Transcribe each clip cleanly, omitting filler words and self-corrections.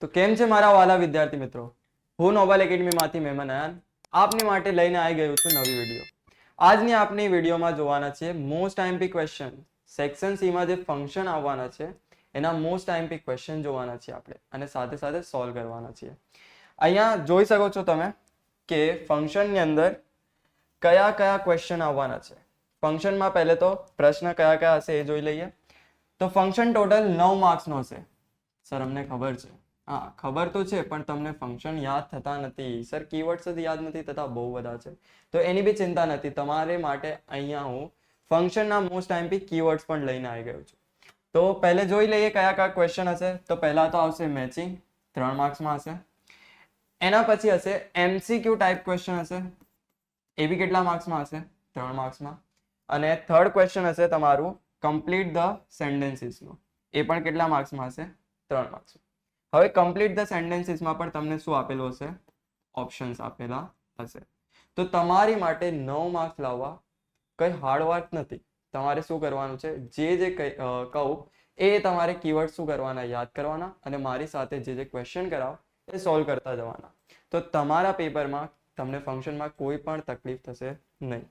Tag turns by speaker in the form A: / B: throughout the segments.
A: તો કેમ છે મારા વાલા વિદ્યાર્થી મિત્રો, હું નોબલ એકેડમીમાંથી મહેમાન આયાન આપની માટે લઈને આવી ગયો છું નવી વિડીયો. આજની આપની વિડીયોમાં જોવાના છે most IMP question. Section C માં જે ફંક્શન આવવાના છે એના મોસ્ટ આઈએમપી ક્વેશ્ચન જોવાના છે આપણે અને સાથે સાથે સોલ્વ કરવાના છીએ. અહીંયા જોઈ શકો છો તમે કે ફંક્શનની અંદર કયા કયા ક્વેશ્ચન આવવાના છે. ફંક્શનમાં પહેલે તો પ્રશ્ન કયા કયા હશે એ જોઈ લઈએ. તો ફંક્શન ટોટલ 9 માર્ક્સનો હશે. સર અમને ખબર છે, હા ખબર તો છે, પણ તમને ફંક્શન યાદ થતા નથી સર, કીવર્ડ્સ જ યાદ નથી થતા, બહુ બધા છે. તો એની બી ચિંતા નથી, તમારે માટે અહીંયા હું ફંક્શનના મોસ્ટ આઈએમપી કીવર્ડ્સ પણ લઈને આવી ગયો છું. તો પહેલે જોઈ લઈએ કયા કયા ક્વેશ્ચન હશે. તો પહેલા તો આવશે મેચિંગ, 3 માર્ક્સમાં હશે. એના પછી હશે એમસીક્યુ ટાઈપ ક્વેશ્ચન હશે, એ બી કેટલા માર્ક્સમાં હશે? 3 માર્ક્સમાં. અને થર્ડ ક્વેશ્ચન હશે તમારું કમ્પ્લીટ ધ સેન્ટેન્સીસનું, એ પણ કેટલા માર્ક્સમાં હશે? 3 માર્ક્સ. હવે કમ્પ્લીટ ધ સેન્ટેન્સીસમાં પણ તમને શું આપેલું હશે? ઓપ્શન્સ આપેલા હશે. તો તમારી માટે 9 માર્ક્સ લાવવા કઈ હાર્ડ વાત નથી. તમારે શું કરવાનું છે, જે કહું એ તમારે કીવર્ડ શું કરવાના, યાદ કરવાના અને મારી સાથે જે ક્વેશ્ચન કરાવ એ સોલ્વ કરતા જવાના. તો તમારા પેપરમાં તમને ફંક્શનમાં કોઈ પણ તકલીફ થશે નહીં.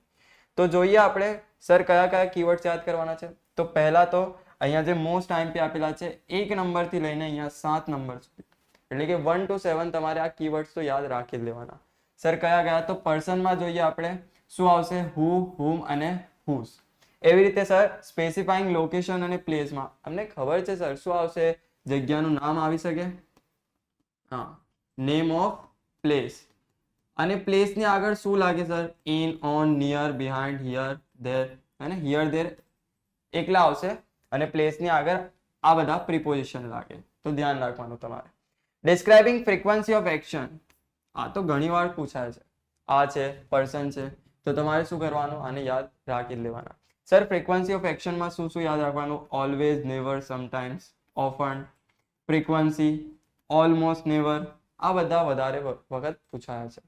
A: તો જોઈએ આપણે સર કયા કયા કીવર્ડ્સ યાદ કરવાના છે. તો પહેલા તો અહીંયા જે મોસ્ટ આઈએમપી આપેલા છે 1 નંબરથી લઈને અહીંયા 7 નંબર સુધી, એટલે કે 1 to 7 તમારે આ કીવર્ડ્સ તો યાદ રાખી જ લેવાના. સર કયા કયા? તો પર્સનમાં જોઈએ આપણે શું આવશે? હુ, હુમ અને હુઝ. એવી રીતે સર સ્પેસિફાઈંગ લોકેશન અને પ્લેસમાં અમને ખબર છે સર શું આવશે? જગ્યાનું નામ આવી શકે, હા, નેમ ઓફ પ્લેસ. અને પ્લેસની આગળ શું લાગે sir? In, on, near, behind, here, there અને હિયર ધેર એકલા આવશે અને પ્લેસની આગળ આ બધા પ્રિપોઝિશન લાગે. તો ધ્યાન રાખવાનું તમારે. ડિસ્ક્રાઇબિંગ ફ્રીક્વન્સી ઓફ એક્શન, આ તો ઘણીવાર પૂછાય છે. આ છે પર્સન છે, તો તમારે શું કરવાનું? આને યાદ રાખી લેવાના. સર ફ્રીક્વન્સી ઓફ એક્શનમાં શું શું યાદ રાખવાનું? Always, never, sometimes, often, frequency, almost, never, આ બધા વધારે વખત પૂછાયા છે.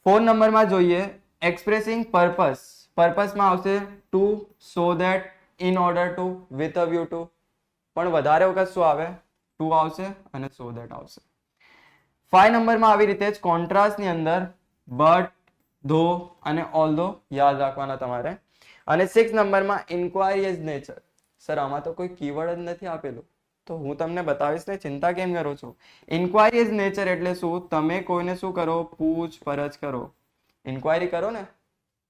A: 4 નંબરમાં જોઈએ એક્સપ્રેસિંગ પર્પસ. પર્પસમાં આવશે to, so that, in order to, with a view to, પણ વધારે વખત શું આવે? ટુ આવશે અને સો ધેટ આવશે. 5 નંબરમાં આવી રીતે જ કોન્ટ્રાસ્ટની અંદર બટ, ધો અને ઓલ્ધો યાદ રાખવાના તમારે. અને 6 નંબરમાં ઇન્ક્વાયરી એઝ નેચર. સર આમાં તો કોઈ કીવર્ડ જ નથી આપેલું, તો હું તમને બતાવીશ ને, ચિંતા કેમ કરો છો? ઇન્ક્વાયરી ઇઝ નેચર એટલે શું? તમે કોઈને શું કરો? પૂછપરછ કરો. ઇન્ક્વાયરી કરો ને,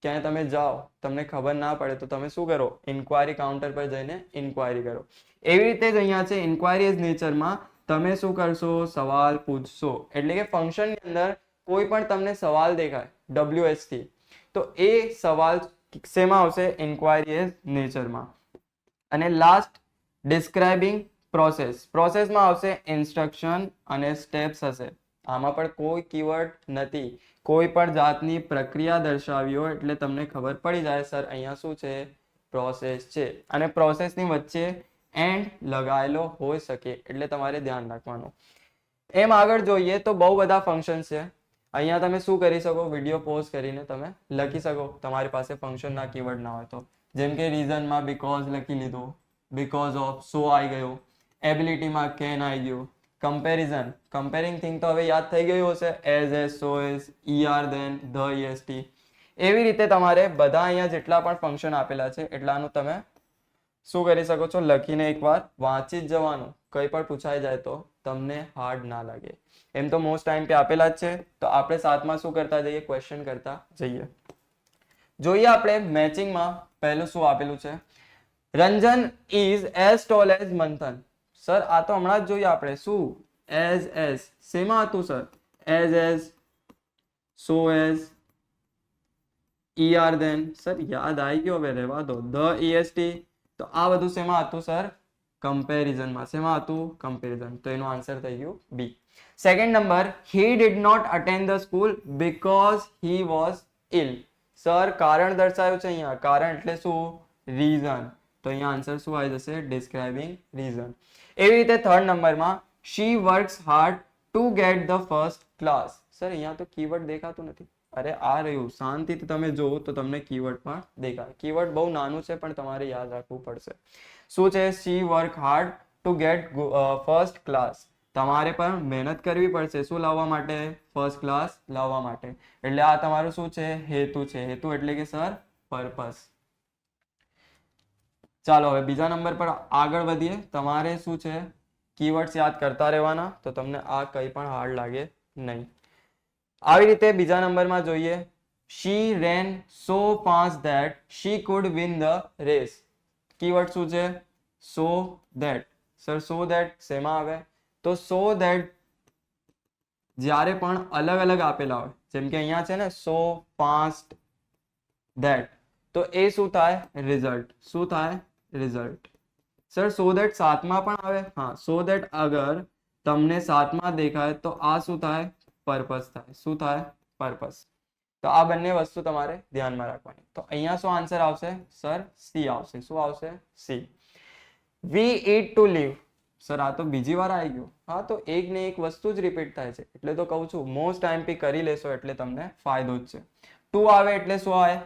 A: ક્યાંય તમે જાઓ, તમને ખબર ના પડે તો તમે શું કરો? ઇન્ક્વાયરી કાઉન્ટર પર જઈને ઇન્ક્વાયરી કરો. એવી રીતે જ અહીંયા છે ઇન્ક્વાયરી ઇઝ નેચરમાં તમે શું કરશો? સવાલ પૂછશો. એટલે કે ફંક્શનની અંદર કોઈ પણ તમને સવાલ દેખાય WH થી, તો એ સવાલ શેમાં આવશે? ઇન્ક્વાયરી ઇઝ નેચરમાં. અને લાસ્ટ ડિસ્ક્રાઇબિંગ પ્રોસેસ. પ્રોસેસમાં આવશે ઇન્સ્ટ્રક્શન અને સ્ટેપ્સ હશે. આમાં પણ કોઈ કીવર્ડ નથી. કોઈ પણ જાતની પ્રક્રિયા દર્શાવી હોય એટલે તમને ખબર પડી જાય સર અહીંયા શું છે? પ્રોસેસ છે. અને પ્રોસેસની વચ્ચે એન્ડ લગાવેલો હોઈ શકે એટલે તમારે ધ્યાન રાખવાનું. એમ આગળ જોઈએ તો બહુ બધા ફંક્શન છે. અહીંયા તમે શું કરી શકો? વિડીયો પોઝ કરીને તમે લખી શકો, તમારી પાસે ફંક્શનના કીવર્ડ ના હોય તો. જેમ કે રીઝનમાં બીકોઝ લખી લીધું, બીકોઝ ઓફ, સો આવી ગયું, એબિલિટીમાં કેન આવી ગયું. કમ્પેરિઝન, કમ્પેરિંગ થિંગ તો હવે યાદ થઈ ગયું હશે, as, as, so as, ER, then, the, EST. એવી રીતે તમારે બધા અહીંયા જેટલા પણ ફંક્શન આપેલા છે એટલાનું તમે શું કરી શકો છો? લખીને એકવાર વાંચી જ જવાનું. કંઈ પણ પૂછાઈ જાય તો તમને હાર્ડ ના લાગે. એમ તો મોસ્ટ ટાઈમ પે આપેલા જ છે, તો આપણે સાથમાં શું કરતા જઈએ? ક્વેશ્ચન કરતા જઈએ. જોઈએ આપણે મેચિંગમાં પહેલું શું આપેલું છે? Ranjan is as toll as મંથન. સર આ તો હમણાં જ જોઈએ આપણે. શું? એઝ. શેમાં હતું sir? As, so as, ER, then sir યાદ આવી ગયો, હવે રહેવા દો, ધ, EST. તો આ બધું શેમાં હતું સર? કમ્પેરિઝનમાં. શેમાં હતું? કમ્પેરિઝન. તો એનો આન્સર થઈ ગયું B. Second number, he did not attend the school because he was ill. Sir કારણ દર્શાવ્યું છે અહીંયા. કારણ એટલે શું? રીઝન. તો અહીંયા આન્સર શું આવી જશે? Describing reason. એવી રીતે થર્ડ નંબરમાં she works hard to get the first class. Sir અહીંયા તો કીવર્ડ દેખાતું નથી. અરે આ રહ્યું, શાંતિથી તમે જોવો તો તમને કીવર્ડ પણ દેખાય. કીવર્ડ બહુ નાનું છે પણ તમારે યાદ રાખવું પડશે. શું છે? she work hard to get first class. તમારે પણ મહેનત કરવી પડશે શું લાવવા માટે, ફર્સ્ટ ક્લાસ લાવવા માટે. એટલે આ તમારું શું છે, હેતુ છે. હેતુ એટલે કે સર પર્પસ. ચાલો હવે બીજા નંબર પર આગળ વધીએ. તમારે શું છે, કીવર્ડ્સ યાદ કરતા રહેવાના, તો તમને આ કંઈ પણ હાર્ડ લાગે નહીં. આવી રીતે બીજા નંબરમાં જોઈએ. she ran so fast that she could win the race. Keyword શું છે, so that. Sir so that શેમાં આવે, તો so that જ્યારે પણ અલગ અલગ આપેલા હોય, જેમ કે અહીંયા છે ને so fast that, તો એ શું થાય, રિઝલ્ટ. શું થાય, રિઝલ્ટ. સર સો દેટ સાતમાં પણ આવે, હા. સો દેટ અગર તમને સાતમાં દેખાય તો આ શું થાય, પર્પસ થાય. શું થાય, પર્પસ. તો આ બંને વસ્તુ તમારે ધ્યાનમાં રાખવાની. તો અહીંયા શું આન્સર આવશે, સર સી આવશે. શું આવશે, સી. વી ઈટ ટુ લીવ. સર આ તો બીજી વાર આવી ગયું. હા, તો એક ને એક વસ્તુ જ રિપીટ થાય છે, એટલે તો કહું છું મોસ્ટ આઈએમપી કરી લેશો એટલે તમને ફાયદો જ છે. ટુ આવે એટલે શું આવે,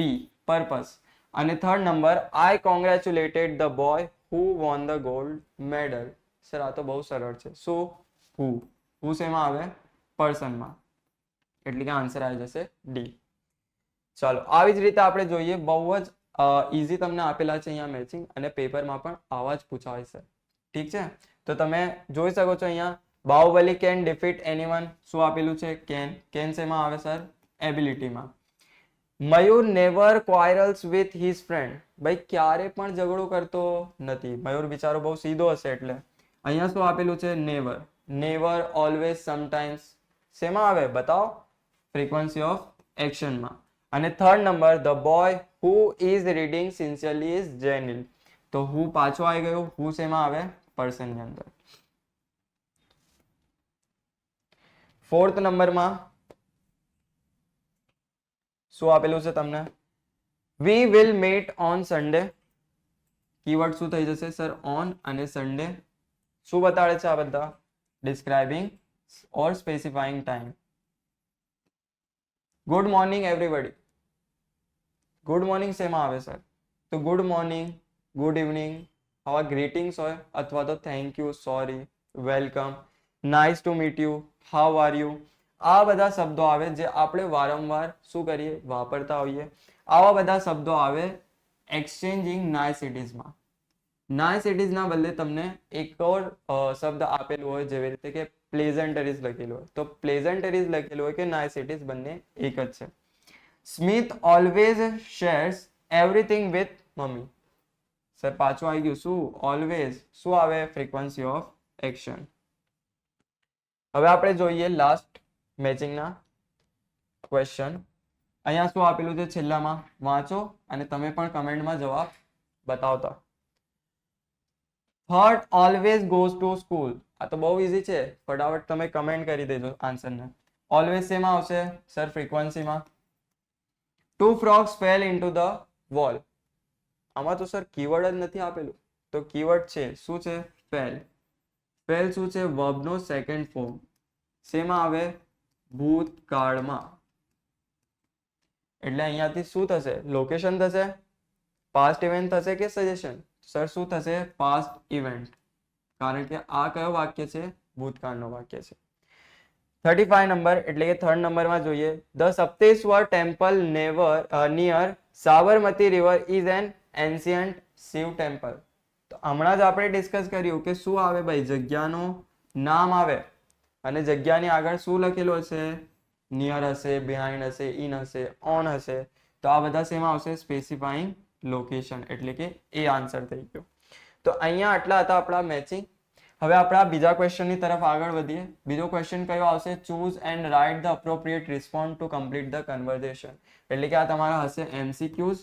A: બી, પર્પસ. અને third number, I congratulated the boy who won the gold medal. Sir આ તો બહુ સરળ છે. શું, હુ. હુ શેમાં આવે, પર્સનમાં. એટલે કે આન્સર આવી જશે ડી. ચાલો આવી જ રીતે આપણે જોઈએ. બહુ જ ઇઝી તમને આપેલા છે અહીંયા મેચિંગ, અને પેપરમાં પણ આવા જ પૂછાય છે. ઠીક છે, તો તમે જોઈ શકો છો અહીંયા બાહુબલી કેન ડિફીટ એનીવન. શું આપેલું છે, કેન. કેન શેમાં આવે સર, એબિલિટીમાં. Mayur never quarrels with his friend. ભાઈ ક્યારે પણ ઝઘડો કરતો નથી. મયુર બિચારો બહુ સીધો હશે એટલે. અહીંયા શું આપેલું છે, નેવર. નેવર, ઓલવેઝ, સમટાઈમ્સ શેમાં આવે બતાવો, ફ્રીક્વન્સી ઓફ એક્શનમાં. અને third number, the boy who is reading sincerely is Jenil. તો હું પાછો આવી ગયો. હું શેમાં આવે, પર્સનની અંદર. ફોર્થ નંબરમાં શું આપેલું છે તમને, we will meet on Sunday. Keyword શું થઈ જશે સર, ઓન અને સન્ડે. શું બતાડે છે આ બધા, describing or specifying time. Good morning everybody. Good morning શેમાં આવે સર, તો ગુડ મોર્નિંગ, ગુડ ઇવનિંગ આવા ગ્રીટિંગ્સ હોય, અથવા તો thank you, sorry, welcome, nice to meet you, how are you. આ બધા શબ્દો આવે જે આપણે વારંવાર શું કરીએ, વાપરતા હોઈએ. આવા બધા શબ્દો આવે એક્સચેન્જિંગ નાઇસિટીઝમાં. નાઇસિટીઝના બદલે તમને એક ઓર શબ્દ આપેલું હોય, જેવી રીતે કે પ્લેઝન્ટરીઝ લખેલું હોય, તો પ્લેઝન્ટરીઝ લખેલું હોય કે નાઇસિટીઝ, બંને એક જ છે. Smith always shares everything with mummy. Sir પાછું આવી ગયું. શું, ઓલવેઝ. શું આવે, ફ્રીક્વન્સી ઓફ એક્શન. હવે આપણે જોઈએ લાસ્ટ મેચિંગના ક્વેશ્ચન. અહીંયા શું આપેલું છે છેલ્લામાં, વાંચો અને તમે પણ કમેન્ટમાં જવાબ બતાવતા. Hurt always goes to school. આ તો બહુ ઇઝી છે, ફટાફટ તમે કમેન્ટ કરી દેજો આન્સરને. ઓલવેઝ શેમાં આવશે સર, ફ્રીક્વન્સીમાં. Two frogs fell into the wall. આમાં તો સર કીવર્ડ જ નથી આપેલું, તો કીવર્ડ છે શું છે, ફેલ. ફેલ શું છે, વર્બનો સેકન્ડ ફોર્મ. શેમાં આવે, ભૂતકાળમાં. એટલે અહીંયાથી શું થશે, લોકેશન થશે, પાસ્ટ ઇવેન્ટ થશે કે સજેશન. સર શું થશે, પાસ્ટ ઇવેન્ટ, કારણ કે આ કયો વાક્ય છે, ભૂતકાળનો વાક્ય છે. 35 નંબર એટલે કે થર્ડ નંબરમાં જોઈએ. The Sapteshwar temple near Sabarmati river is an ancient Shiv temple. તો હમણાં જ આપણે ડિસ્કસ કર્યું કે શું આવે ભાઈ, જગ્યાનું નામ આવે અને જગ્યાની આગળ શું લખેલું હશે, નિયર હશે, બિહાઇન્ડ હશે, ઇન હશે, ઓન હશે. તો આ બધા શેમાં આવશે, સ્પેસિફાઈંગ લોકેશન. એટલે કે એ આન્સર થઈ ગયો. તો અહીંયા આટલા હતા આપણા મેચિંગ. હવે આપણા બીજા ક્વેશ્ચનની તરફ આગળ વધીએ. બીજો ક્વેશ્ચન કયો આવશે, choose and write the appropriate respond to complete the conversation. એટલે કે આ તમારા હશે MCQs,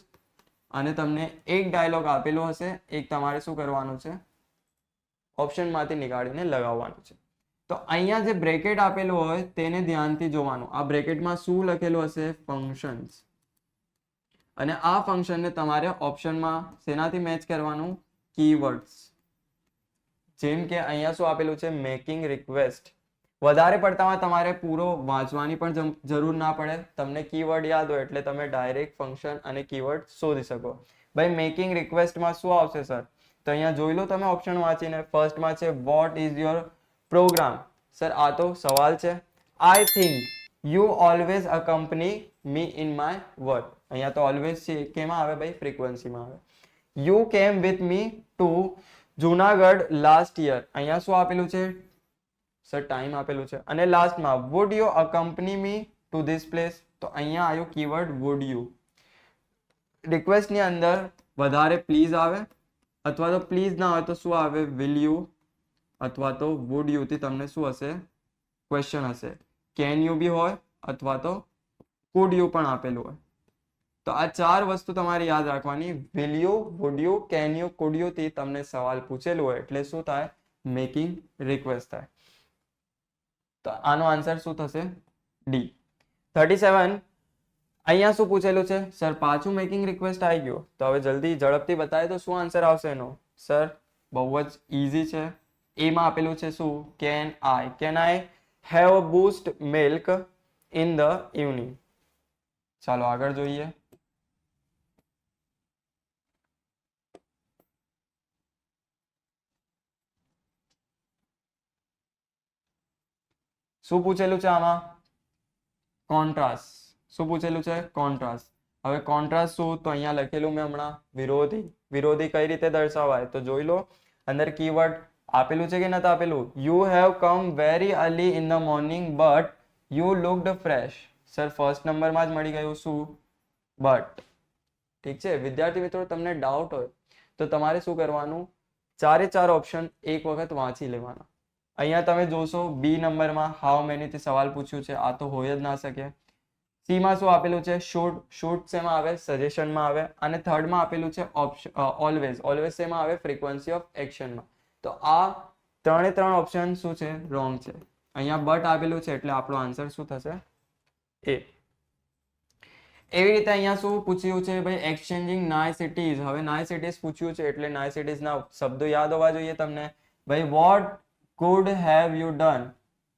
A: અને તમને એક ડાયલોગ આપેલો હશે, એક તમારે શું કરવાનું છે, ઓપ્શનમાંથી નીકાળીને લગાવવાનું છે. તો અહીંયા જે બ્રેકેટ આપેલું હોય તેને ધ્યાનથી જોવાનું. આ બ્રેકેટમાં શું લખેલું હશે, ફંક્શન્સ. અને આ ફંક્શનને તમારે ઓપ્શનમાં શેનાથી મેચ કરવાનું, કીવર્ડ્સ. જેમ કે અહીંયા શું આપેલું છે, મેકિંગ રિક્વેસ્ટ. વધારે પડતામાં તમારે પૂરો વાંચવાની પણ જરૂર ના પડે, તમને કીવર્ડ યાદ હોય એટલે તમે ડાયરેક્ટ ફંક્શન અને કીવર્ડ શોધી શકો. ભાઈ મેકિંગ રિક્વેસ્ટમાં શું આવશે સર, તો અહીંયા જોઈ લો તમે ઓપ્શન વાંચીને. ફર્સ્ટમાં છે what is your program. Sir આ તો સવાલ છે. I think you always accompany me in my work. અહીંયા તો ઓલવેઝ છે, કેમાં આવે ભાઈ? ફ્રીક્વન્સીમાં આવે. યુ કેમ with me to Junagadh last year. અહીંયા શું આપેલું છે? સર ટાઈમ આપેલું છે. અને લાસ્ટમાં would you accompany me to this place. તો અહીંયા આવ્યું કીવર્ડ વુડ યુ. રિક્વેસ્ટની અંદર વધારે પ્લીઝ આવે, અથવા તો પ્લીઝ ના હોય તો શું આવે? વિલ યુ, અથવા તો વુડ યુ થી તમને શું હશે? ક્વેશ્ચન હશે. કેન યુ બી હોય, અથવા તો કુડ યુ પણ આપેલું હોય. તો આ ચાર વસ્તુ તમારે યાદ રાખવાની. Will you, would you, can you, food you થી તમને સવાલ પૂછેલું હોય એટલે શું થાય? મેકિંગ રિક્વેસ્ટ થાય. તો આનો આન્સર શું થશે? ડી. 37. અહીંયા શું પૂછેલું છે? સર પાછું મેકિંગ રિક્વેસ્ટ આવી ગયો. તો હવે જલ્દી ઝડપથી બતાવે તો શું આન્સર આવશે એનો? સર બહુ જ ઈઝી છે. એમાં આપેલું છે શું? Can I have a boost milk in the evening. ચાલો આગળ જોઈએ. શું પૂછેલું છે આમાં? કોન્ટ્રાસ્ટ. શું પૂછેલું છે? કોન્ટ્રાસ્ટ. હવે કોન્ટ્રાસ્ટ શું? તો અહીંયા લખેલું મેં હમણાં વિરોધી. વિરોધી કઈ રીતે દર્શાવાય તો જોઈ લો. અંદર કીવર્ડ આપેલું છે કે નથી આપેલું? You have come very early in the morning but you looked fresh. Sir first નંબરમાં જ મળી ગયું શું? બટ. ઠીક છે વિદ્યાર્થી મિત્રો, તમને ડાઉટ હોય તો તમારે શું કરવાનું? ચારે ચાર ઓપ્શન એક વખત વાંચી લેવાના. અહીંયા તમે જોશો બી નંબરમાં હાઉ મેની થી સવાલ પૂછ્યું છે. આ તો હોય જ ના શકે. સી માં શું આપેલું છે? શુડ. શુડ શેમાં આવે? સજેશનમાં આવે. અને થર્ડમાં આપેલું છે ઓલવેઝ. ઓલવેઝ શેમાં આવે? ફ્રીક્વન્સી ઓફ એક્શનમાં. તો આ ત્રણે ત્રણ ઓપ્શન શું છે? રોંગ છે. અહીંયા બટ આપેલું છે એટલે આપણો આન્સર શું થશે? એ. એવી રીતે અહીંયા શું પૂછ્યું છે ભાઈ? એક્સચેન્જિંગ નાઇસિટીઝ. હવે નાઇસિટીઝ પૂછ્યું છે એટલે નાઇસિટીઝના શબ્દો યાદ હોવા જોઈએ તમને. ભાઈ vote could have you done.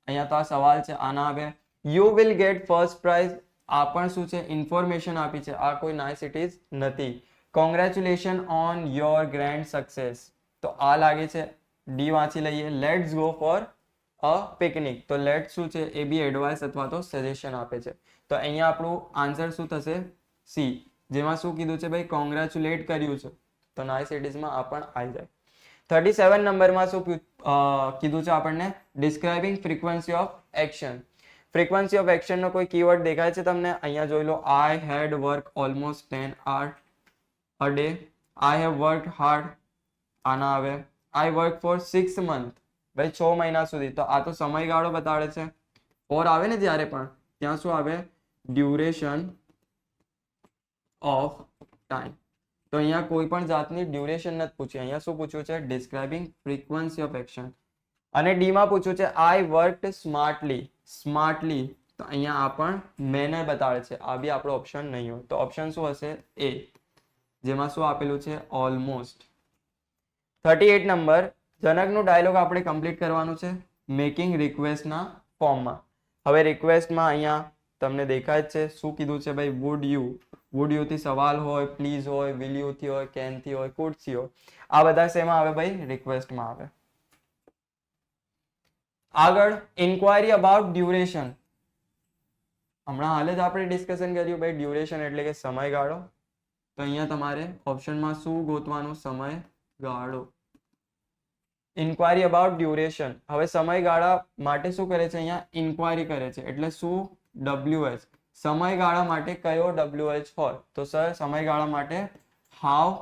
A: અહીંયા તો આ સવાલ છે, આના આવે you will get first prize. આ પણ શું છે? ઇન્ફોર્મેશન આપી છે. આ કોઈ નાઇસિટીઝ નથી. Congratulation on your grand success. તો આ લાગે છે ડી. વાંચી લઈએ. Let's go for a picnic. તો લેટ શું છે? એ બી એડવાઇસ અથવા તો સજેશન આપે છે. તો અહીંયા આપણું આન્સર શું થશે? સી. જેમાં શું કીધું છે ભાઈ? કોંગ્રેચ્યુલેટ કર્યું છે. તો નાઇસિટીઝમાં આ પણ આવી જાય. 37 નંબરમાં શું કીધું છે આપણને? Describing frequency of action. Frequency of action નો કોઈ કીવર્ડ દેખાય છે તમને? અહીંયા જોઈ લો. I had work almost 10 hours a day. I have work hard. આના આવે આઈ વર્ક ફોર 6 months. ભાઈ 6 મહિના સુધી. તો આ તો સમયગાળો બતાડે છે. ઓર આવે ને જ્યારે પણ ત્યાં શું આવે? Duration of time. તો અહીંયા કોઈ પણ જાતની ડ્યુરેશન નથી પૂછી. અહીંયા શું પૂછ્યું છે? Describing frequency of action. અને ડી માં પૂછ્યું છે આઈ વર્કડ સ્માર્ટલી. સ્માર્ટલી તો અહીંયા આ પણ મેનર બતાડે છે. આ બી આપણો ઓપ્શન નહીં હોય. તો ઓપ્શન શું હશે? એ. જેમાં શું આપેલું છે? ઓલમોસ્ટ. 38 નંબર. જનકનું ડાયલોગ આપણે કમ્પ્લીટ કરવાનું છે મેકિંગ રિક્વેસ્ટના ફોર્મમાં. હવે રિક્વેસ્ટમાં અહીંયા તમને દેખાય જ છે શું કીધું છે ભાઈ? Would you. વુડ યુ થી સવાલ હોય, પ્લીઝ હોય, વિલ યુ થી હોય, કેન થી હોય, કુડ થી હોય. આ બધા શેમાં આવે ભાઈ? રિક્વેસ્ટમાં આવે. આગળ ઇન્ક્વાયરી અબાઉટ ડ્યુરેશન. હમણાં હાલ જ આપણે ડિસ્કશન કર્યું ભાઈ ડ્યુરેશન એટલે કે સમયગાળો. તો અહીંયા તમારે ઓપ્શનમાં શું ગોતવાનું? સમયગાળો. Inquiry about duration. હવે સમયગાળા માટે શું કરે છે? અહીંયા ઇન્ક્વાયરી કરે છે એટલે શું? WH. સમયગાળા માટે કયો WH હોય? તો સર સમયગાળા માટે હાઉ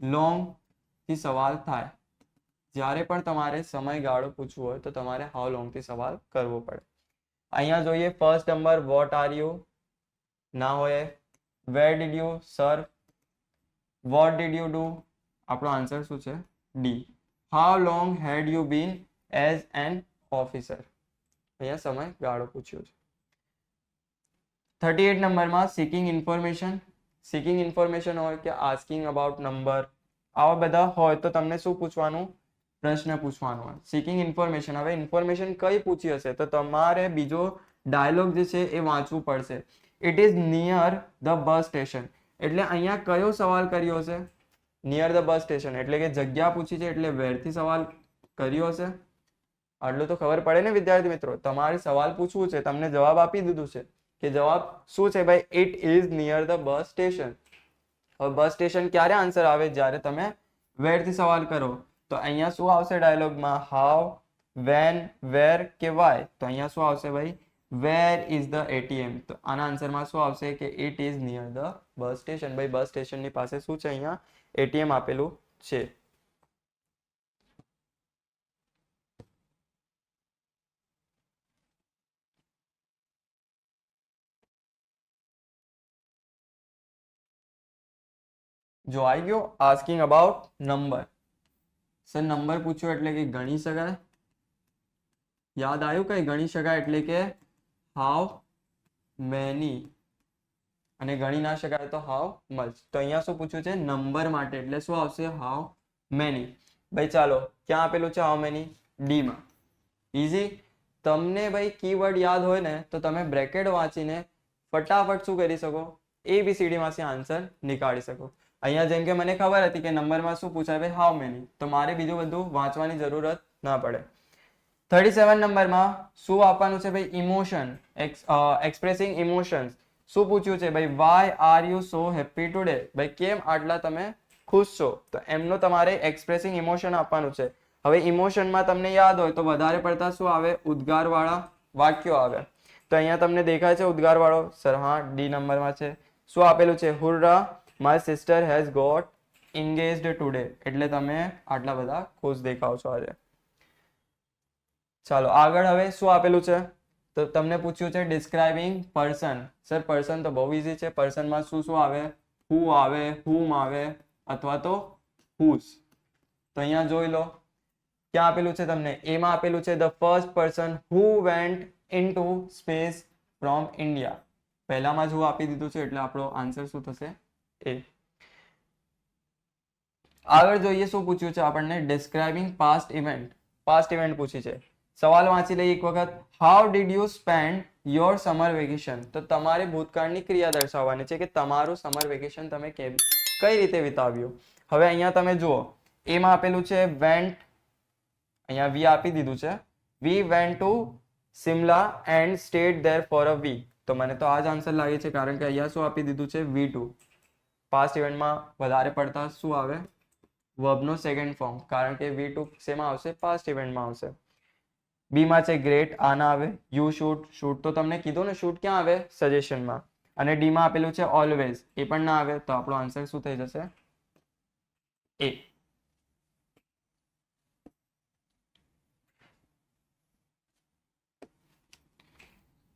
A: લોંગ થી સવાલ થાય. જ્યારે પણ તમારે સમયગાળો પૂછવો હોય તો તમારે હાઉ લોંગ થી સવાલ કરવો પડે. અહીંયા જોઈએ first number what are you. ના હોય. Where did you serve. What did you do. આપણો આન્સર શું છે? D. How long had you been as an officer. અહીંયા સમયગાળો પૂછ્યો છે. 38 નંબરમાં સિકિંગ ઇન્ફોર્મેશન. સિકિંગ ઇન્ફોર્મેશન હોય કે આસ્કિંગ અબાઉટ નંબર, આવા બધા હોય તો તમને શું પૂછવાનું? પ્રશ્ન પૂછવાનો હોય. Seeking information. હવે ઇન્ફોર્મેશન કઈ પૂછી હશે તો તમારે બીજો ડાયલોગ જે છે એ વાંચવું પડશે. It is near the bus station. એટલે અહીંયા કયો સવાલ કર્યો હશે? નિયર ધ બસ સ્ટેશન એટલે કે જગ્યા પૂછી છે એટલે વેરથી સવાલ કર્યો હશે. આટલું તો ખબર પડે ને વિદ્યાર્થી મિત્રો. તમારે સવાલ પૂછવું છે, તમને જવાબ આપી દીધું છે કે જવાબ શું છે ભાઈ, it is near the bus station. હવે બસ સ્ટેશન ક્યારે આન્સર આવે, જ્યારે તમે વેર થી સવાલ કરો. તો અહીંયા શું આવશે ડાયલોગમાં, હાઉ, વેન, વેર કે વાય. તો અહીંયા શું આવશે ભાઈ, વેર ઇઝ ધ એટીએમ. તો આના આન્સરમાં શું આવશે કે it is near the bus station. ભાઈ બસ સ્ટેશનની પાસે શું છે, અહીંયા એટીએમ આપેલું છે. જો આવી ગયો asking about number. Sir number પૂછ્યો એટલે કે ગણી શકાય. યાદ આવ્યું કઈ ગણી શકાય એટલે કે હાઉ મેની, અને ગણી ના શકાય તો હાઉ મચ. તો અહીંયા શું પૂછ્યું છે, નંબર માટે, એટલે શું આવશે, હાઉ મેની. ભાઈ ચાલો ક્યાં આપેલું છે હાઉ મેની, ડી માં. ઈઝી. તમને ભાઈ કીવર્ડ યાદ હોય ને તો તમે બ્રેકેટ વાંચીને ફટાફટ શું કરી શકો, ABCD માંથી આન્સર નીકાળી શકો. અહીંયા જેમ કે મને ખબર હતી કે નંબરમાં શું પૂછાય ભાઈ, હાઉ મેની, તો મારે બીજું બધું વાંચવાની જરૂરત ના પડે. 37 નંબરમાં શું આપવાનું છે ભાઈ, ઇમોશન, એક્સપ્રેસિંગ ઇમોશન્સ. શું પૂછ્યું છે ભાઈ, why are you so happy today. ભાઈ કેમ આટલા તમે ખુશ છો, તો એમનો તમારે એક્સપ્રેસિંગ ઇમોશન આપવાનું છે. હવે ઇમોશનમાં તમને યાદ હોય તો વધારે પડતા શું આવે, ઉદ્ગાર વાળા વાક્યો આવે. તો અહીંયા તમને દેખાય છે ઉદ્ગાર વાળો, સર હા ડી નંબરમાં છે. શું આપેલું છે, hurrah my sister has got engaged today. એટલે તમે આટલા બધા ખુશ દેખાવ છો આજે. ચાલો આગળ હવે શું આપેલું છે, તો તમને પૂછ્યું છે ડિસ્ક્રાઇબિંગ પર્સન. સર પર્સન તો બહુ ઈઝી છે. પર્સનમાં શું શું આવે, હુ આવે, હુમ આવે, અથવા તો હુઝ. તો અહીંયા જોઈ લો ક્યાં આપેલું છે તમને, એમાં આપેલું છે the first person who vent into space from India. પહેલામાં જ હું આપી દીધું છે એટલે આપણો આન્સર શું થશે, એ. આગળ જોઈએ શું પૂછ્યું છે આપણને, describing past event. Past event પૂછી છે. સવાલ વાંચી લઈએ એક વખત. How did you spend your summer vacation. તો તમારે ભૂતકાળની ક્રિયા દર્શાવવાની છે કે તમારું સમર વેકેશન તમે કઈ રીતે વિતાવ્યું. હવે અહીંયા તમે જુઓ એમાં આપેલું છે વેન્ટ, અહીંયા વી આપી દીધું છે, we went to Shimla and stayed there for a week. તો મને તો આ જ આન્સર લાગે છે કારણ કે અહીંયા શું આપી દીધું છે, V2. પાસ્ટ ઇવેન્ટમાં વધારે પડતા શું આવે, વર્બનો સેકન્ડ ફોર્મ, કારણ કે V2 શેમાં આવશે, પાસ્ટ ઇવેન્ટમાં આવશે. બી માં છે ગ્રેટ, આ ના આવે. યુ શૂટ, શૂટ તો તમને કીધું ને, શૂટ ક્યાં આવે, સજેશનમાં. અને ડી માં આપેલું છે ઓલવેઝ, એ પણ ના આવે. તો આપણો આન્સર શું થઈ જશે, એ.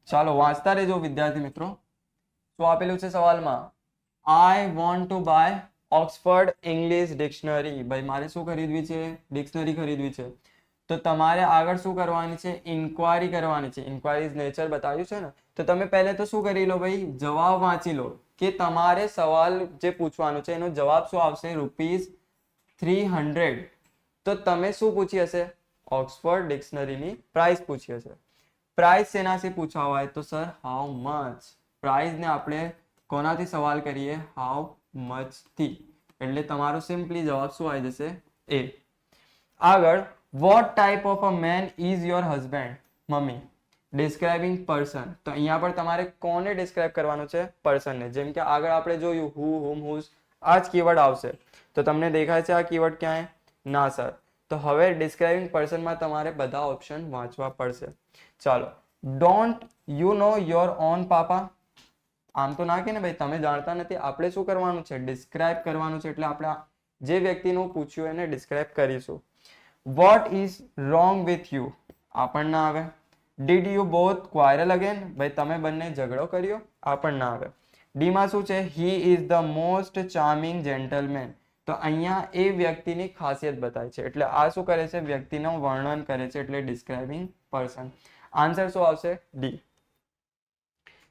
A: ચાલો વાંચતા રહેજો વિદ્યાર્થી મિત્રો. શું આપેલું છે સવાલમાં, I want to buy Oxford English dictionary. ભાઈ મારે શું ખરીદવી છે, ડિક્શનરી ખરીદવી છે. તો તમારે આગળ શું કરવાની છે, ઇન્ક્વાયરી કરવાની છે. ઇન્ક્વાયરી ઇઝ નેચર બતાવ્યું છે ને, તો તમે પહેલે તો શું કરી લો ભાઈ, જવાબ વાંચી લો કે તમારે સવાલ જે પૂછવાનું છે એનો જવાબ શું આવશે, ₹300. તો તમે શું પૂછી હશે, ઓક્સફર્ડ ડિક્શનરીની પ્રાઇસ પૂછી હશે. પ્રાઇસ શેનાથી પૂછવા હોય તો સર હાઉ મચ. પ્રાઇસ ને આપણે કોનાથી સવાલ કરીએ, હાઉ મચ થી. એટલે તમારો સિમ્પલી જવાબ શું આવી જશે, એ. આગળ, what type of a man is your husband. મમ્મી. Describing person. તો અહીંયા પર તમારે કોને ડિસ્ક્રાઇબ કરવાનું છે, પર્સનને. જેમ કે આગળ આપણે જોયું હુ, હુમ, હુઝ, આ જ કીવર્ડ આવશે. તો તમને દેખાય છે આ કીવર્ડ ક્યાંય, ના સર. તો હવે ડિસ્ક્રાઇબિંગ પર્સનમાં તમારે બધા ઓપ્શન વાંચવા પડશે. ચાલો, don't you know your own papa. આમ તો ના કે ને ભાઈ તમે જાણતા નથી. આપણે શું કરવાનું છે, ડિસ્ક્રાઇબ કરવાનું છે. એટલે આપણે જે વ્યક્તિનું પૂછ્યું એને ડિસ્ક્રાઇબ કરીશું. What is wrong with you, આ પણ ના આવે. Did you both quarrel again. ભાઈ તમે બંને ઝઘડો કર્યો, આ પણ ના આવે. ડી માં શું છે, he is the most charming gentleman. તો અહીંયા એ વ્યક્તિની ખાસિયત બતાવે છે. એટલે આ શું કરે છે, વ્યક્તિનું વર્ણન કરે છે. એટલે ડિસ્ક્રાઇબિંગ પર્સન. આન્સર શું આવશે, ડી.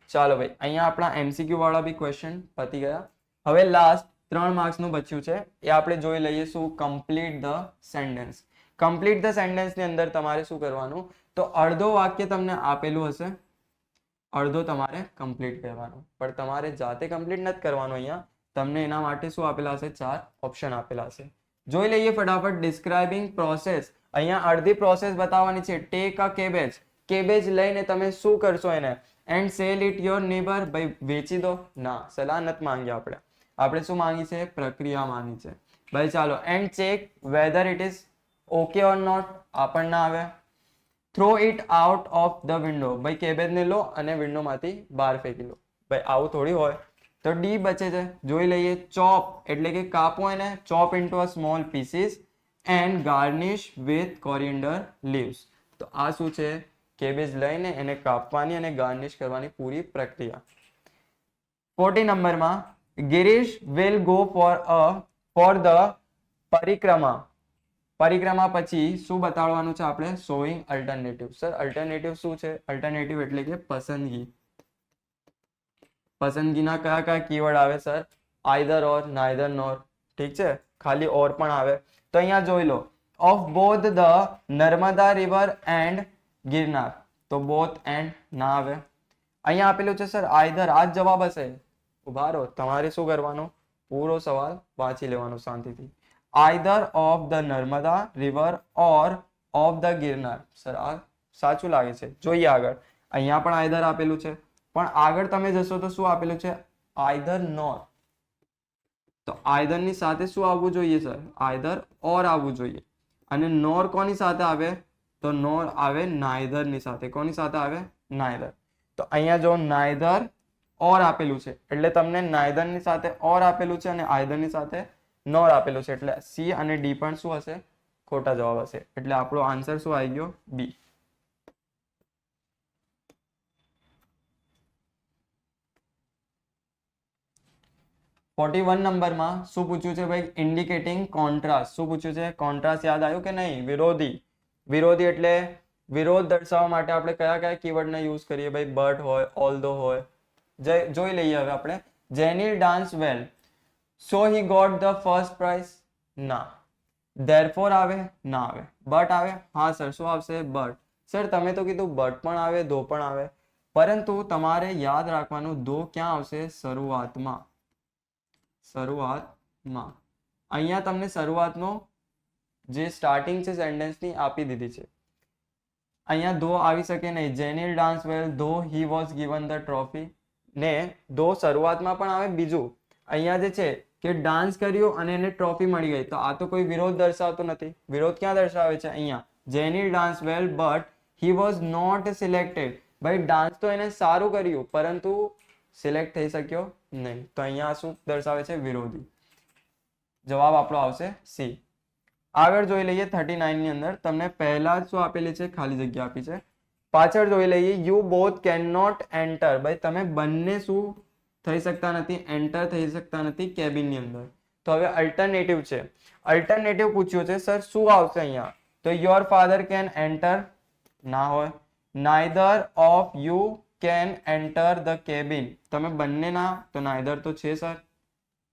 A: ચાલો ભાઈ અહીંયા આપણા MCQ વાળા બી ક્વેશ્ચન પતી ગયા. હવે લાસ્ટ 3 માર્ક્સનું બચ્યું છે એ આપણે જોઈ લઈએ. શું, complete the sentence. Complete the sentence ની અંદર તમારે શું કરવાનું, તો અડધો વાક્ય તમને આપેલું હશે, અડધો તમારે કમ્પ્લીટ કરવાનું. પણ તમારે જાતે કમ્પ્લીટ નથી કરવાનું. અહીંયા તમને એના માટે શું આપેલા હશે, 4 ઓપ્શન આપેલા હશે. જોઈ લઈએ ફટાફટ. ડિસ્ક્રાઇબિંગ પ્રોસેસ અહીંયા અડધી પ્રોસેસ બતાવવાની છે. ટેક અ કેબેજ, કેબેજ લઈને તમે શું કરશો એને, and sell it your neighbour, ભાઈ વેચી દો. ના, સલાહ નથી માંગી આપણે શું માંગી છે, પ્રક્રિયા માંગી છે. ભાઈ ચાલો, and check whether it is okay or not, આ પણ ના આવે. Throw it out of the window, ભાઈ કેબેજ ને લો અને વિન્ડો માંથી બહાર ફેંકી લો. ભાઈ આવું થોડી હોય. તો ડી બચે છે, જોઈ લઈએ. ચોપ એટલે કે કાપો એને, chop into a small pieces and garnish with coriander leaves. તો આ શું છે, કેબેજ લઈને એને કાપવાની અને ગાર્નિશ કરવાની પૂરી પ્રક્રિયા. 40 નંબરમાં Girish will go for the પરિક્રમા. પરિક્રમા પછી શું બતાડવાનું છે આપણે, શોઈંગ અલ્ટરનેટિવ. સર અલ્ટરનેટિવ શું છે, અલ્ટરનેટિવ એટલે કે પસંદગી. પસંદગીના કયા કયા કીવર્ડ આવે sir, either or, neither nor, ઠીક છે, ખાલી ઓર પણ આવે. તો અહીંયા જોઈ લો, of both the Narmada river and Girnar, તો બોથ એન્ડ ના આવે. અહીંયા આપેલું છે સર આઈધર, આ જ જવાબ હશે. ઉભા રહો, તમારે શું કરવાનું, પૂરો સવાલ વાંચી લેવાનો શાંતિથી. Either of the Narmada river or of the Girnar. Sir આ સાચું લાગે છે. જોઈએ આગળ, અહીંયા પણ આઈધર આપેલું છે, પણ આગળ તમે જશો તો શું આપેલું છે, આઈધર નોર. તો આઈધર ની સાથે શું આવવું જોઈએ સર, આઈધર ઓર આવવું જોઈએ. અને નોર કોની સાથે આવે, તો નોર આવે નાઈધર ની સાથે. કોની સાથે આવે, નાઈધર. તો અહીંયા જો નાઈધર ઓર આપેલું છે, એટલે તમને નાઈધર ની સાથે ઓર આપેલું છે અને આઈધર ની સાથે નોર આપેલું છે, એટલે સી અને ડી પણ શું હશે, ખોટા જવાબ હશે. એટલે આપણો આન્સર શું આવી ગયો, બી. નંબરમાં શું પૂછ્યું છે ભાઈ, ઇન્ડિકેટિંગ કોન્ટ્રાસ્ટ. શું પૂછ્યું છે, કોન્ટ્રાસ્ટ યાદ આવ્યું કે નહીં, વિરોધી. વિરોધી એટલે વિરોધ દર્શાવવા માટે આપણે કયા કયા કીવર્ડને યુઝ કરીએ ભાઈ, બટ હોય, ઓલ્ધો હોય. જોઈ લઈએ હવે આપણે. Jenil dance well, so he got the first prize, ના. ધેરફોર આવે, ના આવે. બટ આવે, હા સર શું આવશે, બટ. સર તમે તો કીધું બટ પણ આવે, ધો પણ આવે, પરંતુ તમારે યાદ રાખવાનું ધો ક્યાં આવશે, શરૂઆતમાં. શરૂઆતમાં. અહીંયા તમને શરૂઆતનો જે સ્ટાર્ટિંગ છે સેન્ટેન્સની આપી દીધી છે. અહીંયા ધો આવી શકે નહીં. જેનિલ ડાન્સ વેલ ધો he was given the trophy. ને ધો શરૂઆતમાં પણ આવે. બીજું અહીંયા જે છે કે ડાન્સ કર્યો અને એને ટ્રોફી મળી ગઈ, તો આ તો કોઈ વિરોધ દર્શાવતો નથી. વિરોધ ક્યાં દર્શાવે છે, અહીંયા. Jenil dance well but he was not selected. ભાઈ ડાન્સ તો એને સારું કર્યું, પરંતુ સિલેક્ટ થઈ શક્યો નહીં. તો અહીંયા શું દર્શાવે છે, વિરોધી. જવાબ આપણો આવશે સી. આગળ જોઈ લઈએ 39 ની અંદર તમને પહેલા શું આપેલી છે, ખાલી જગ્યા આપી છે. પાછળ જોઈ લઈએ, you both can not enter. ભાઈ તમે બંને શું થઈ શકતા નથી, એન્ટર થઈ શકતા નથી કેબિન ની અંદર. તો હવે અલ્ટરનેટિવ છે. અલ્ટરનેટિવ પૂછ્યું છે સર, શું આવશે અહીંયા, તો યોર ફાધર કેન એન્ટર, ના હોય. Neither of you can enter the cabin, તમે બંને ના, તો નાઈધર તો છે સર,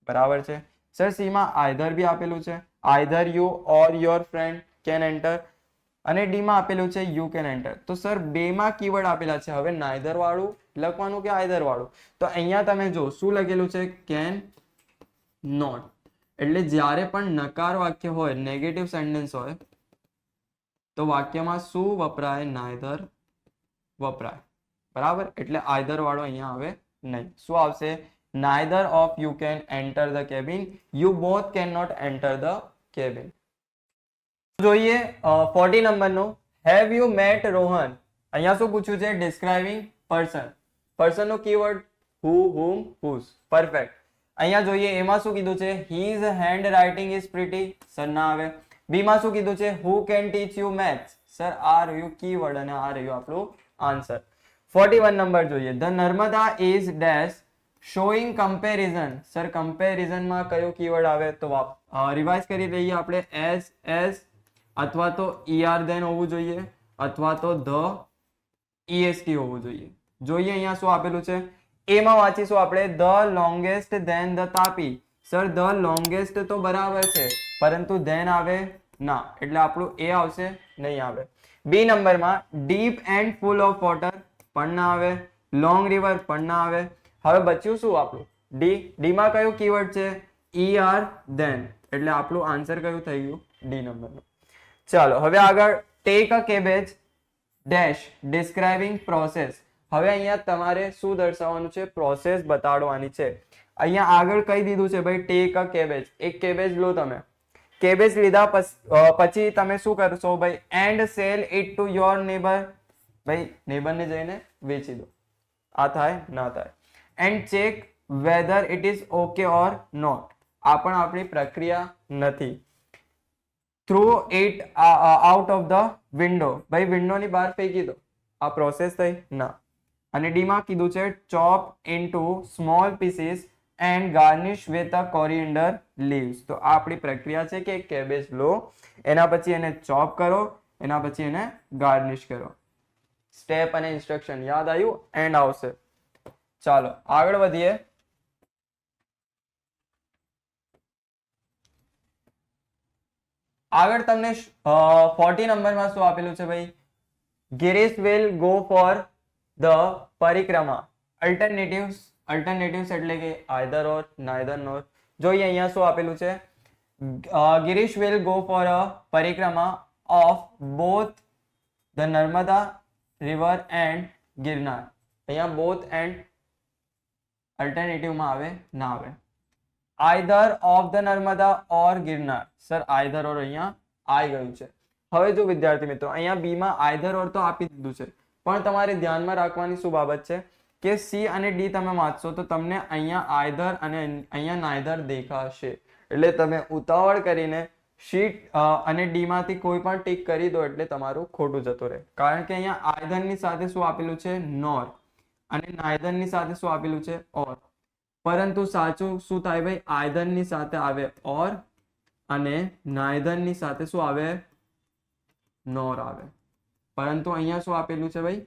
A: બરાબર છે. સર સી માં આઈધર બી આપેલું છે, either you or your friend can enter. અને ડી માં આપેલું છે યુ કેન એન્ટર. તો સર બે માં કીવર્ડ આપેલા છે. હવે નાઈધર વાળું લખવાનું કે આઈધર વાળું, તો અહીંયા તમે જો શું લખેલું છે, કેન નોટ. એટલે જ્યારે પણ નકાર વાક્ય હોય, નેગેટિવ સેન્ટેન્સ હોય, તો વાક્યમાં શું વપરાય, નાઈધર વપરાય, બરાબર. એટલે આઈધર વાળો અહીંયા આવે નહીં. શું આવશે, neither of you can enter the cabin, you both can not enter the cabin. જોઈએ 40 નંબરનું, હેવ યુ મેટ રોહન. અહીંયા શું પૂછ્યું છે, ડિસ્ક્રાઇબિંગ પર્સન. પર્સન નો keyword who, whom, whose. Perfect. અહીંયા જોઈએ એમાં શું કીધું છે, his handwriting is pretty. Sir ના આવે. બી માં શું કીધું છે, who can teach you maths. Sir આ રહ્યું કીવર્ડ અને આ રહ્યું આપણું આન્સર. 41 નંબર જોઈએ, the Narmada is dash showing comparison. Sir કમ્પેરિઝનમાં કયો કીવર્ડ આવે, તો રિવાઇઝ કરી લઈએ આપણે. એસ અથવા તો ER ધેન હોવું જોઈએ, અથવા તો ધ EST હોવું જોઈએ. જોઈએ અહીંયા શું આપેલું છે, એમાં વાંચીશું આપણે, the longest then the Tapi. Sir the longest તો બરાબર છે, પરંતુ ધેન આવે ના, એટલે આપણું એ આવશે, નહીં આવે. બી નંબરમાં deep and full of water પણ ના આવે, લોંગ રિવર પણ ના આવે. હવે બચ્યું શું આપણું, ડી. ડી માં કયું કીવર્ડ છે, ER ધેન, એટલે આપણું આન્સર કયું થઈ ગયું, ડી નંબરનું. ચાલો હવે આગળ, tech a cabbage dash describing process. હવે અહીંયા તમારે શું દર્શાવવાનું છે? પ્રોસેસ બતાડવાની છે. અહીંયા આગળ કહી દીધું છે ભાઈ, ટેક અ કેબેજ, એક કેબેજ લો તમે. કેબેજ લીધા પછી તમે શું કરશો ભાઈ? And sell it to your neighbour. ભાઈ નેબરને જઈને વેચી દો. આ થાય ના થાય. And check whether it is okay or not. આ પણ આપણી પ્રક્રિયા નથી. Throw it out of the window. ભાઈ વિન્ડોની બહાર ફેંકી દો. આ પ્રોસેસ થઈ ના. અને ડી માં કીધું છે chop into small pieces and garnish with a coriander leaves. તો આ આપણી પ્રક્રિયા છે કે કેબેજ લો, એના પછી એને ચોપ કરો, એના પછી એને ગાર્નિશ કરો. સ્ટેપ અને ઇન્સ્ટ્રક્શન યાદ આવ્યું? એન્ડ આવશે. ચાલો આગળ વધીએ. આગળ તમને 40 નંબરમાં શું આપેલું છે ભાઈ? Girish will go for the પરિક્રમા. અલ્ટરનેટિવ્સ એટલે કે આઈધર ઓર, નાઈધર નોર. જોઈએ અહીંયા શું આપેલું છે? Girish will go for a parikrama of both the Narmada river and Girnar. અહીંયા બોથ એન્ડ અલ્ટરનેટિવમાં આવે ના આવે? Either of the Narmada or Girnar. Sir either or અહીંયા આવી ગયું છે. હવે જો વિદ્યાર્થી મિત્રો, અહીંયા બી માં આઈધર ઓર તો આપી દીધું છે, પણ તમારે ધ્યાનમાં રાખવાની શું બાબત છે કે સી અને ડી તમે વાંચશો તો તમને અહીંયા આઈધર અને અહીંયા નાઈધર દેખાશે. એટલે તમે ઉતાવળ કરીને શીટ અને ડી માંથી કોઈ પણ ટીક કરી દો એટલે તમારું ખોટું જતું રહે. કારણ કે અહીંયા આઈધર ની સાથે શું આપેલું છે? નોર. અને નાઈધર ની સાથે શું આપેલું છે? ઓર. પરંતુ સાચું શું થાય ભાઈ? આઈધર ની સાથે આવે ઓર અને નાઈધર ની સાથે શું આવે? નોર આવે. પરંતુ અહીંયા શું આપેલું છે ભાઈ?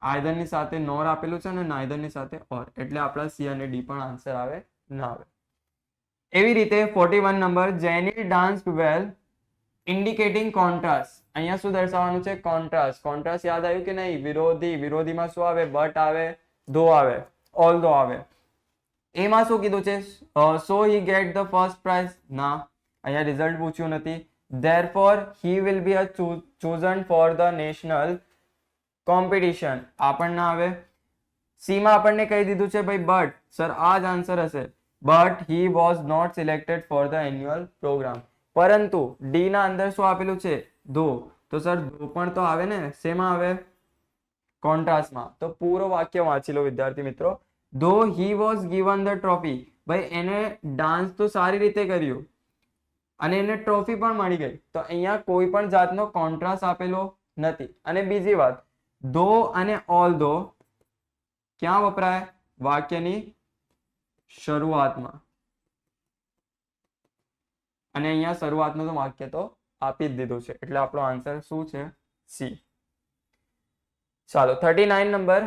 A: આઈધર ની સાથે નોર આપેલું છે અને નાઈધર ની સાથે ઓર. એટલે આપણા સી અને ડી પણ આન્સર આવે ના આવે? એવી રીતે 41 નંબર, જેની ડાન્સ વેલ ઇન્ડિકેટિંગ કોન્ટ્રાસ્ટ. અહીંયા શું દર્શાવવાનું છે? કોન્ટ્રાસ્ટ. કોન્ટ્રાસ્ટ યાદ આવ્યું કે નહીં? વિરોધી. વિરોધીમાં શું આવે? બટ આવે, ધો આવે, ઓલ્ધો આવે. એમાં શું કીધું છે? સો હી ગેટ ધ ફર્સ્ટ પ્રાઇઝ. ના, અહીંયા રિઝલ્ટ પૂછ્યું નથી. therefore he will be a chosen for the national competition. આ પણ ના આવે. સી માં આપણને કહી દીધું છે ભાઈ બટ. સર આ જ આન્સર હશે. but he was not selected for the annual program. પરંતુ ડી ના અંદર શું આપેલું છે? ધો. તો સર ધો પણ તો આવે ને? શેમાં આવે? કોન્ટ્રાસ્ટમાં. તો પૂરો વાક્ય વાંચી લો વિદ્યાર્થી મિત્રો. though he was given the trophy. ભાઈ એને ડાન્સ તો સારી રીતે કર્યું અને એને ટ્રોફી પણ મળી ગઈ. તો અહીંયા કોઈ પણ જાતનો કોન્ટ્રાસ્ટ આપેલો નથી. અને બીજી વાત, ધો અને ઓલ ધો ક્યાં વપરાય? વાક્યની શરૂઆતમાં. અને અહીંયા શરૂઆતનું તો વાક્ય તો આપી જ દીધું છે. એટલે આપણો આન્સર શું છે? સી. ચાલો 39 નંબર,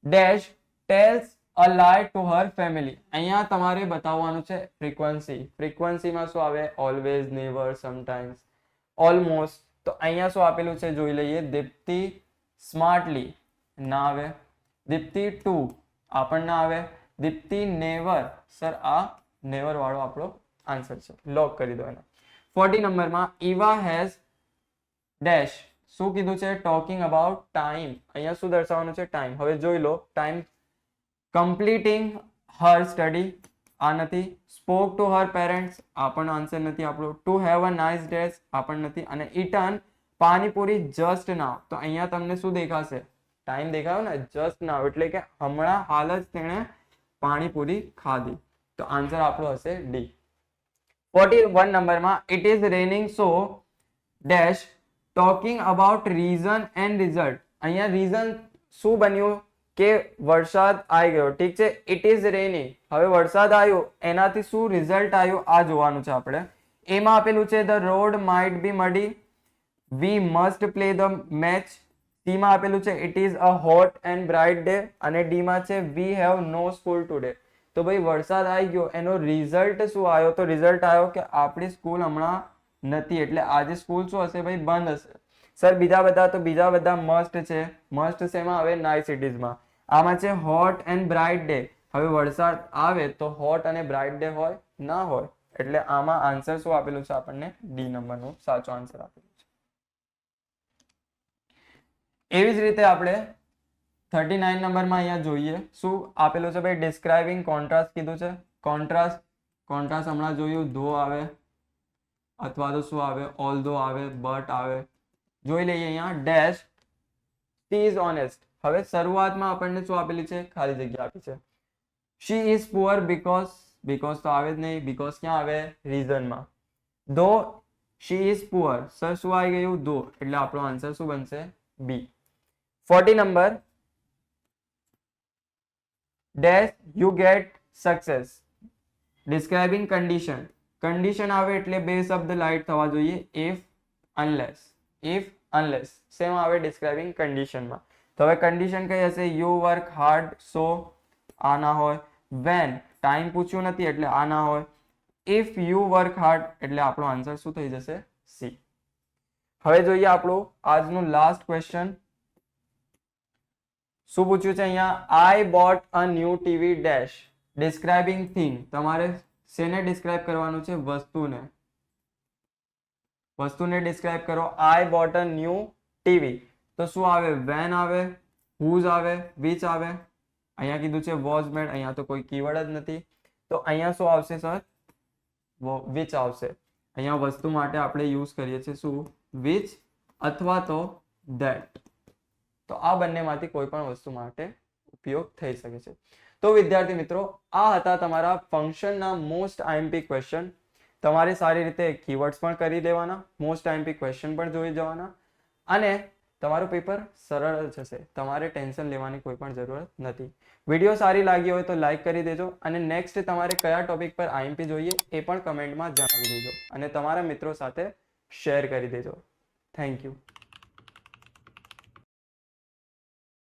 A: ડેશ ટેલ્સ અ લાય ટુ હર ફેમિલી. અહીંયા તમારે બતાવવાનું છે ફ્રીક્વન્સી. ફ્રીક્વન્સીમાં શું આવે? Always, never, sometimes, almost. તો અહીંયા શું આપેલું છે જોઈ લઈએ. દીપ્તિ સ્માર્ટલી ના આવે. દીપ્તિ ટુ આ પણ ના આવે. દીપ્તિ નેવર. સર આ નેવર વાળો આપણો આન્સર છે. લોક કરી દો એને. 40 નંબરમાં ઈવા હેઝ ડેશ. શું કીધું છે? Talking about time. અહીંયા શું દર્શાવવાનું છે? ટાઈમ. હવે જોઈ લો. ટાઈમ કમ્પ્લીટિંગ હર સ્ટડી આ નથી. સ્પોક ટુ હર પેરેન્ટ્સ આ પણ આન્સર નથી આપણો. To have a nice dress આ પણ નથી. અને ઇટન પાણીપુરી જસ્ટ નાવ. તો અહીંયા તમને શું દેખાશે? ટાઈમ દેખાયો ને? જસ્ટ નાવ એટલે કે હમણાં હાલ જ તેણે પાણીપુરી ખાધી. તો આન્સર આપણો હશે ડી. 41 નંબરમાં it is raining so dash talking about reason and result. અહીંયા રીઝન શું બન્યું કે વરસાદ આવી ગયો. ઠીક છે, ઇટ ઇઝ રેનિંગ. હવે વરસાદ આવ્યો એનાથી શું રિઝલ્ટ આવ્યો આ જોવાનું છે આપણે. એમાં આપેલું છે the road might be muddy, we must play the match. C માં આપેલું છે it is a hot and bright day. અને ડી માં છે we have no school today. તો ભાઈ વરસાદ આવી ગયો એનો રિઝલ્ટ શું આવ્યો? તો રિઝલ્ટ આવ્યો કે આપણી સ્કૂલ હમણાં નથી. એટલે આજે સ્કૂલ શું હશે ભાઈ? બંધ હશે. સર બીજા બધા તો બીજા બધા મસ્ટ છે. મસ્ટ શેમાં આવે? નાઇસ સિટીઝમાં. આમાં છે હોટ એન્ડ બ્રાઇટ ડે. હવે વરસાદ આવે તો હોટ અને બ્રાઇટ ડે હોય ના હોય? એટલે આમાં આન્સર શું આપેલું છે આપણને? ડી નંબરનો સાચો આન્સર આપેલું છે. એવી જ રીતે આપણે 39 નંબરમાં અહીંયા જોઈએ શું આપેલું છે ભાઈ? ડિસ્ક્રાઇબિંગ કોન્ટ્રાસ્ટ કીધું છે. કોન્ટ્રાસ્ટ હમણાં જોયું, ધો આવે અથવા તો શું આવે? ઓલ્ધો આવે, બટ આવે. જોઈ લઈએ અહીંયા ડેશ શી ઇઝ ઓનેસ્ટ. હવે શરૂઆતમાં આપણને શું આપેલી છે? ખાલી જગ્યા આપી છે. શી ઇઝ પુઅર બીકોઝ તો આવે જ નહીં. બીકોઝ ક્યાં આવે? રીઝનમાં. ધો શી ઇઝ પુઅર, સર શું આવી ગયું? ધો, એટલે આપણો આન્સર શું બનશે? બી. 40 number dash you get success. Describing condition. Condition આવે એટલે બે શબ્દ લાઇટ થવા જોઈએ. ઇફ અનલેસ સેમ આવે ડિસ્ક્રાઇબિંગ કન્ડિશનમાં. તો હવે કન્ડિશન કઈ હશે? યુ વર્ક હાર્ડ, સો આ ના હોય. વેન ટાઈમ પૂછ્યું નથી એટલે આ ના હોય. ઇફ યુ વર્ક હાર્ડ એટલે આપણો આન્સર શું થઈ જશે? સી. હવે જોઈએ આપણું આજનું લાસ્ટ ક્વેશ્ચન. શું પૂછ્યું છે અહીંયા? આઈ bought a new TV dash. Describing thing. તમારે શેને ડિસ્ક્રાઇબ કરવાનું છે? વસ્તુને ડિસ્ક્રાઇબ કરો. આઈ બોટ અ ન્યૂ ટીવી. તો શું આવે? વેન આવે, હુઝ આવે, વિચ આવે. અહીંયા કીધું છે વોઝ મેડ, અહીંયા તો કોઈ કીવર્ડ જ નથી. તો અહીંયા શું આવશે સર? વિચ આવશે. અહીંયા વસ્તુ માટે આપણે યુઝ કરીએ છીએ શું? વિચ અથવા તો ધેટ. તો આ બંનેમાંથી કોઈ પણ વસ્તુ માટે ઉપયોગ થઈ શકે છે. તો વિદ્યાર્થી મિત્રો, આ હતા તમારા ફંક્શનના મોસ્ટ આઈએમપી ક્વેશ્ચન. તમારે સારી રીતે કીવર્ડ્સ પણ કરી લેવાના, મોસ્ટ આઈએમપી ક્વેશ્ચન પણ જોઈ જવાના અને તમારું પેપર સરળ જશે. તમારે ટેન્શન લેવાની કોઈ પણ જરૂરત નથી. વિડીયો સારી લાગી હોય તો લાઈક કરી દેજો અને નેક્સ્ટ તમારે કયા ટોપિક પર આઈએમપી જોઈએ એ પણ કમેન્ટમાં જણાવી દેજો અને તમારા મિત્રો સાથે શેર કરી દેજો. Thank you.